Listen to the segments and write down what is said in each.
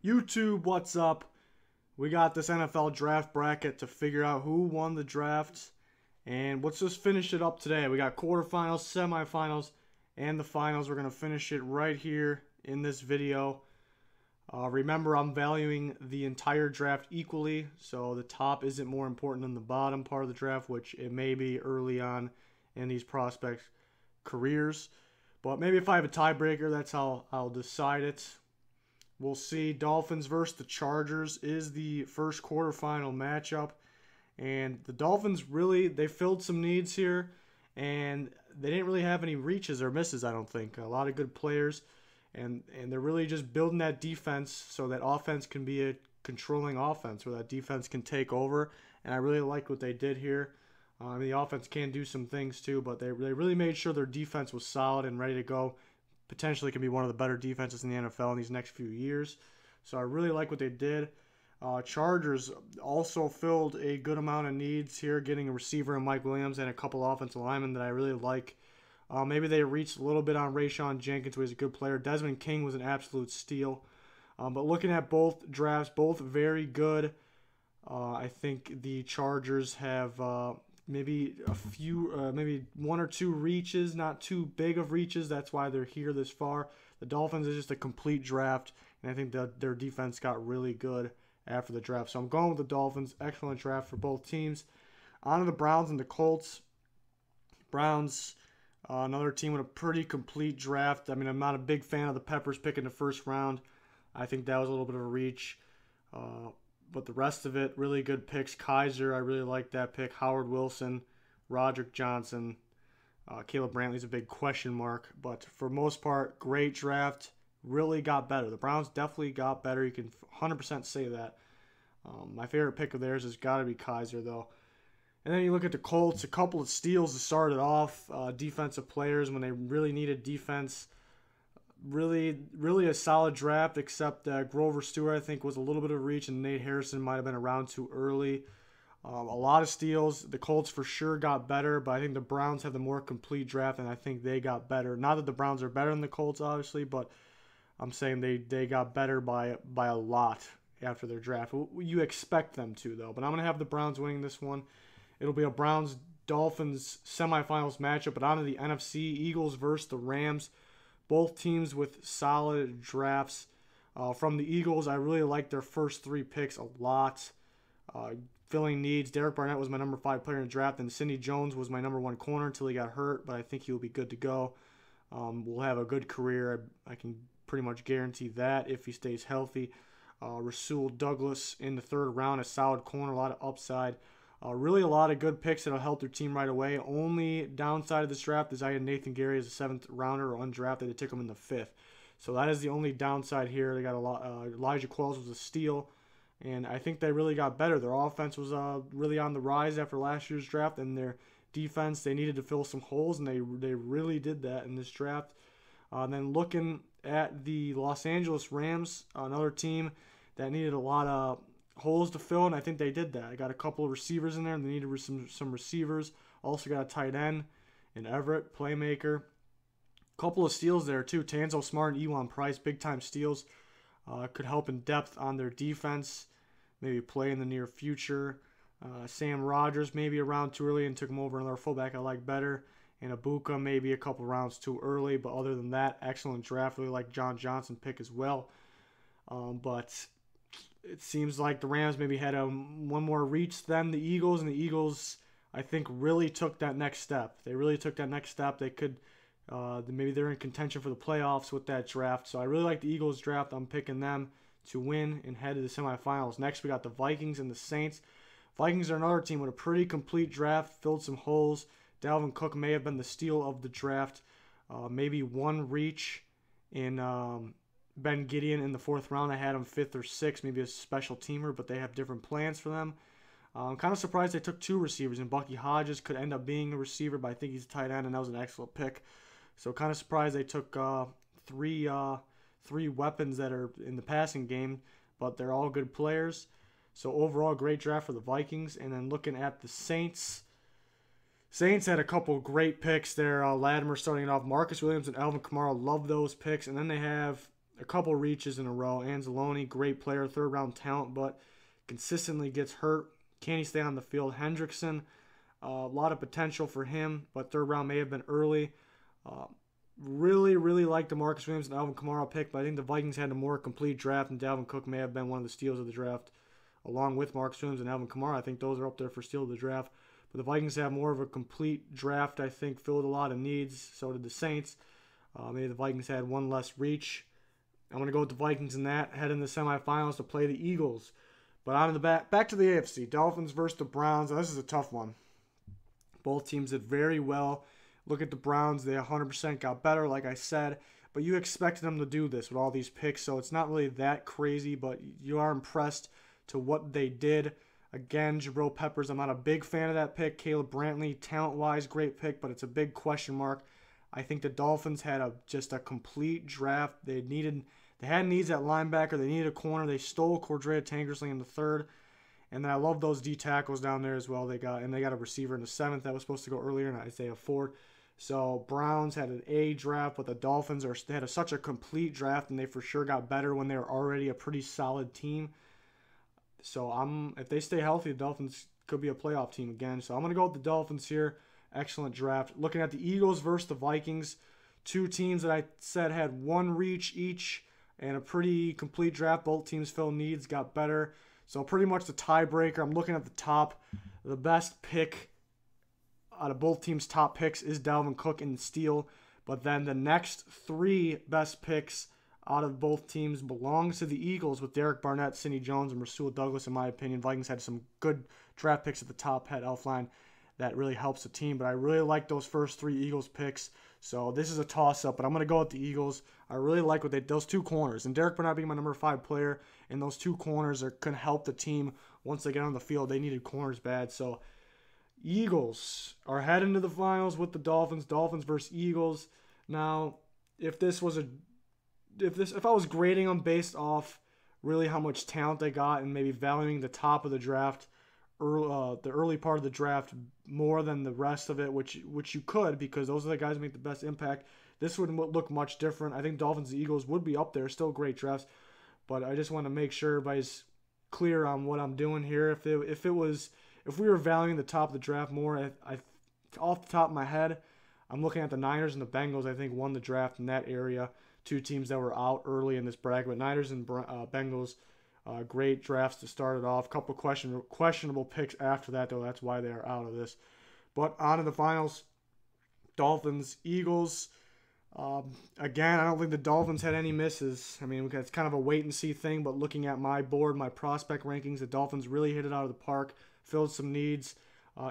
YouTube, what's up? We got this NFL draft bracket to figure out who won the draft. And let's just finish it up today. We got quarterfinals, semifinals, and the finals. We're going to finish it right here in this video. Remember, I'm valuing the entire draft equally, so the top isn't more important than the bottom part of the draft, which it may be early on in these prospects' careers. But maybe if I have a tiebreaker, that's how I'll decide it. We'll see. Dolphins versus the Chargers is the first quarterfinal matchup. And the Dolphins really, they filled some needs here. And they didn't really have any reaches or misses, I don't think. A lot of good players. And they're really just building that defense so that offense can be a controlling offense, where that defense can take over. And I really like what they did here. The offense can do some things too, but they really made sure their defense was solid and ready to go. Potentially can be one of the better defenses in the NFL in these next few years. So I really like what they did. Chargers also filled a good amount of needs here, getting a receiver in Mike Williams and a couple offensive linemen that I really like. Maybe they reached a little bit on Rayshon Jenkins, who is a good player. Desmond King was an absolute steal. But looking at both drafts, both very good. I think the Chargers have maybe a few, maybe one or two reaches, not too big of reaches. That's why they're here this far. The Dolphins is just a complete draft, and I think that their defense got really good after the draft. So I'm going with the Dolphins. Excellent draft for both teams. On to the Browns and the Colts. Browns, another team with a pretty complete draft. I mean, I'm not a big fan of the Peppers picking the first round. I think that was a little bit of a reach. But the rest of it, really good picks. Kaiser, I really like that pick. Howard Wilson, Roderick Johnson, Caleb Brantley's a big question mark. But for most part, great draft. Really got better. The Browns definitely got better. You can 100% say that. My favorite pick of theirs has got to be Kaiser, though. And then you look at the Colts, a couple of steals to start it off. Defensive players when they really needed defense. Really a solid draft, except Grover Stewart, I think, was a little bit of a reach, and Nate Harrison might have been around too early. A lot of steals. The Colts for sure got better, but I think the Browns have the more complete draft, and I think they got better. Not that the Browns are better than the Colts, obviously, but I'm saying they got better by a lot after their draft. You expect them to, though. But I'm going to have the Browns winning this one. It'll be a Browns-Dolphins semifinals matchup, but on to the NFC, Eagles versus the Rams. Both teams with solid drafts. From the Eagles, I really like their first three picks a lot. Filling needs. Derek Barnett was my number 5 player in the draft, and Sidney Jones was my number 1 corner until he got hurt, but I think he'll be good to go. Will have a good career. I can pretty much guarantee that if he stays healthy. Rasul Douglas in the 3rd round, a solid corner, a lot of upside. Really a lot of good picks that'll help their team right away. Only downside of this draft is I had Nathan Gary as a 7th rounder or undrafted. They took him in the 5th. So that is the only downside here. They got a lot. Elijah Quells was a steal, and I think they really got better. Their offense was really on the rise after last year's draft, and their defense, they needed to fill some holes, and they really did that in this draft. Then looking at the Los Angeles Rams, another team that needed a lot of holes to fill, and I think they did that. I got a couple of receivers in there, and they needed some receivers. Also got a tight end in Everett, playmaker. Couple of steals there too. Tanzo Smart and Ewan Price, big-time steals. Could help in depth on their defense. Maybe play in the near future. Sam Rogers maybe around too early and took him over another fullback I like better. And Ibuka maybe a couple rounds too early, but other than that, excellent draft. Really like John Johnson pick as well. But it seems like the Rams maybe had one more reach than the Eagles, and the Eagles, I think, really took that next step. They really took that next step. They could, maybe they're in contention for the playoffs with that draft. So I really like the Eagles draft. I'm picking them to win and head to the semifinals. Next, we got the Vikings and the Saints. Vikings are another team with a pretty complete draft, filled some holes. Dalvin Cook may have been the steal of the draft. Maybe one reach in Ben Gideon in the 4th round. I had him 5th or 6th, maybe a special teamer, but they have different plans for them. I'm kind of surprised they took 2 receivers, and Bucky Hodges could end up being a receiver, but I think he's a tight end, and that was an excellent pick. So kind of surprised they took three weapons that are in the passing game, but they're all good players. So overall, great draft for the Vikings. And then looking at the Saints, Saints had a couple great picks there. Latimer starting it off. Marcus Williams and Alvin Kamara, love those picks. And then they have a couple reaches in a row. Anzalone, great player, third-round talent, but consistently gets hurt. Can he stay on the field? Hendrickson, a lot of potential for him, but third round may have been early. Uh, really like the Marcus Williams and Alvin Kamara pick, but I think the Vikings had a more complete draft, and Dalvin Cook may have been one of the steals of the draft, along with Marcus Williams and Alvin Kamara. I think those are up there for steal of the draft. But the Vikings have more of a complete draft, I think, filled a lot of needs. So did the Saints. Maybe the Vikings had one less reach. I'm going to go with the Vikings in that, head in the semifinals to play the Eagles. But on to the back to the AFC. Dolphins versus the Browns. Now, this is a tough one. Both teams did very well. Look at the Browns. They 100% got better, like I said. But you expected them to do this with all these picks, so it's not really that crazy, but you are impressed to what they did. Again, Jabril Peppers, I'm not a big fan of that pick. Caleb Brantley, talent-wise, great pick, but it's a big question mark. I think the Dolphins had just a complete draft. They had needs at linebacker. They needed a corner. They stole Cordrea Tankersley in the third. And then I love those D tackles down there as well. They got a receiver in the seventh that was supposed to go earlier, and Isaiah Ford. So Browns had an A draft, but the Dolphins had such a complete draft, and they for sure got better when they were already a pretty solid team. So if they stay healthy, the Dolphins could be a playoff team again. So I'm going to go with the Dolphins here. Excellent draft. Looking at the Eagles versus the Vikings, two teams that I said had one reach each and a pretty complete draft. Both teams filled needs, got better. So pretty much the tiebreaker. I'm looking at the top. The best pick out of both teams' top picks is Dalvin Cook in steal. But then the next three best picks out of both teams belongs to the Eagles with Derek Barnett, Sidney Jones, and Rasul Douglas, in my opinion. Vikings had some good draft picks at the top, had Elfline. That really helps the team. But I really like those first three Eagles picks. So this is a toss-up, but I'm going to go with the Eagles. I really like those two corners. And Derek Barnett being my number 5 player, and those two corners can help the team once they get on the field. They needed corners bad. So Eagles are heading to the finals with the Dolphins. Dolphins versus Eagles. Now, if I was grading them based off really how much talent they got and maybe valuing the top of the draft, the early part of the draft more than the rest of it, which you could, because those are the guys who make the best impact, this would look much different. I think Dolphins and Eagles would be up there, still great drafts, but I just want to make sure everybody's clear on what I'm doing here. If we were valuing the top of the draft more, off the top of my head, I'm looking at the Niners and the Bengals. I think won the draft in that area. Two teams that were out early in this bracket, but Niners and Bengals, great drafts to start it off. Couple questionable picks after that, though. That's why they are out of this. But on to the finals. Dolphins, Eagles. Again, I don't think the Dolphins had any misses. I mean, it's kind of a wait-and-see thing, but looking at my board, my prospect rankings, the Dolphins really hit it out of the park, filled some needs.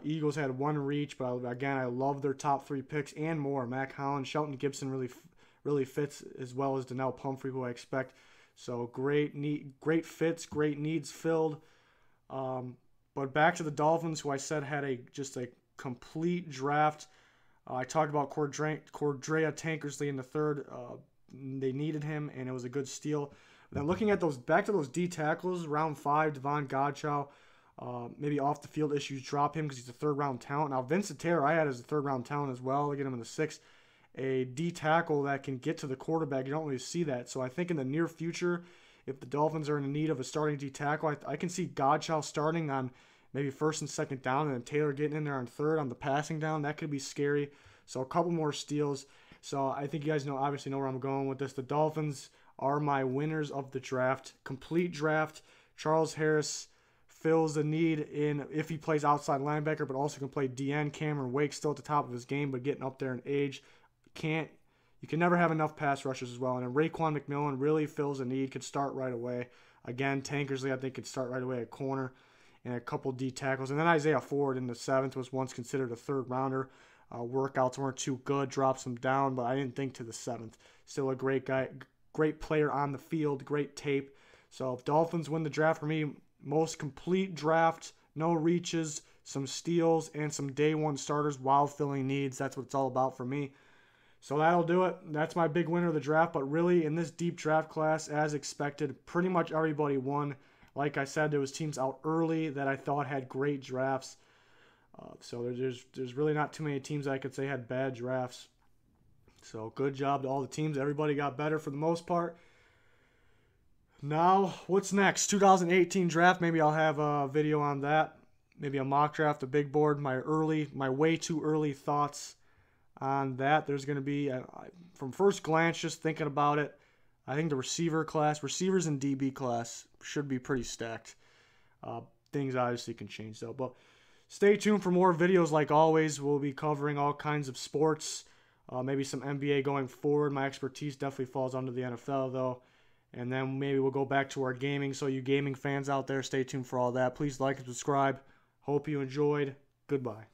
Eagles had one reach, but again, I love their top 3 picks and more. Mac Hollins, Shelton Gibson really fits, as well as Donnell Pumphrey, who I expect. So great fits, great needs filled. But back to the Dolphins, who I said had just a complete draft. I talked about Cordrea Tankersley in the third. They needed him, and it was a good steal. Then looking at back to those D tackles, round 5, Devon Godchow. Maybe off the field issues drop him because he's a third-round talent. Now, Vincent Taylor I had as a third-round talent as well. I get him in the 6th. A D tackle that can get to the quarterback. You don't really see that. So I think in the near future, if the Dolphins are in need of a starting D tackle, I can see Godchow starting on maybe first and second down, and then Taylor getting in there on third on the passing down. That could be scary. So a couple more steals. So I think you guys obviously know where I'm going with this. The Dolphins are my winners of the draft. Complete draft. Charles Harris fills the need if he plays outside linebacker, but also can play DN. Cameron Wake still at the top of his game, but getting up there in age. You can never have enough pass rushers as well. And then Raekwon McMillan really fills a need, could start right away. Again, Tankersley I think could start right away at corner, and a couple D tackles. And then Isaiah Ford in the 7th was once considered a third rounder. Workouts weren't too good, drops him down, but I didn't think to the 7th. Still a great guy, great player on the field, great tape. So if Dolphins win the draft, for me, most complete draft, no reaches, some steals, and some day one starters while filling needs. That's what it's all about for me. So that'll do it. That's my big winner of the draft. But really, in this deep draft class, as expected, pretty much everybody won. Like I said, there was teams out early that I thought had great drafts. So there's really not too many teams I could say had bad drafts. So good job to all the teams. Everybody got better for the most part. Now, what's next? 2018 draft. Maybe I'll have a video on that. Maybe a mock draft, a big board. My way too early thoughts on that. There's going to be, from first glance, just thinking about it, I think the receivers and DB class should be pretty stacked. Things obviously can change though. But stay tuned for more videos like always. We'll be covering all kinds of sports. Maybe some NBA going forward. My expertise definitely falls under the NFL though. And then maybe we'll go back to our gaming. So you gaming fans out there, stay tuned for all that. Please like and subscribe. Hope you enjoyed. Goodbye.